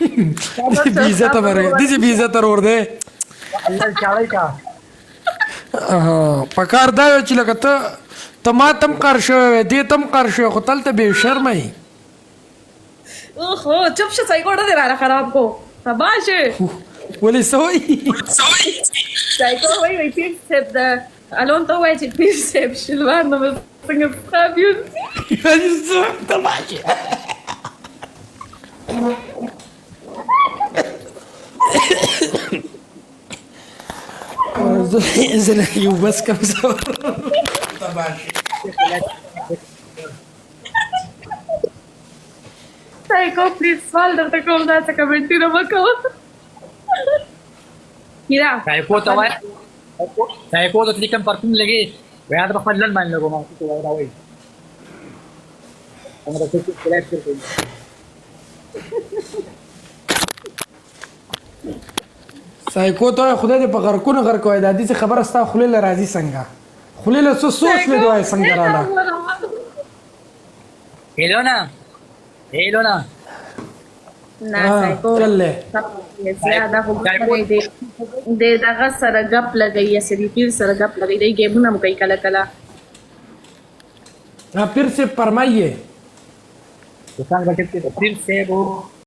بیزه مره دې بیزه تر ور دی الله چاړی کا پکار دا یو چې لکه ته ما تم کار شوی دې تم کار شوی خو تلته به شرمای اوه چپ شه سایکو ډېر را خراب کو شاباش ولې سوي سایکو وای پیر سپ د الون ته وای چې پیر سپ شلوار نو څنګه خابیون تماشې زه یو بس کوم صبر تماشې سایکو پلیز سوال درته کوم دا څه کمنټونه وکړه کیرا سایکو ته وای سایکو ته لیکم پرفیوم لګي بیا د خپل لن باندې لګو ما ته راوي هغه څه چې فلیکس کوي سایکو ته خدای دې په غرکونه غر کوي دا دې خبره ستا خولې له راځي څنګه خولې له څه سوچ مې دوای څنګه رااله هیلونا هیلونا نه سایکو چلې زیاده خو دې دغه سره غپ لګي سړي پیر سره غپ لګي دی ګیمونه مو کوي کله کله پیر سے فرمائیے څنګه چې پیر سے وو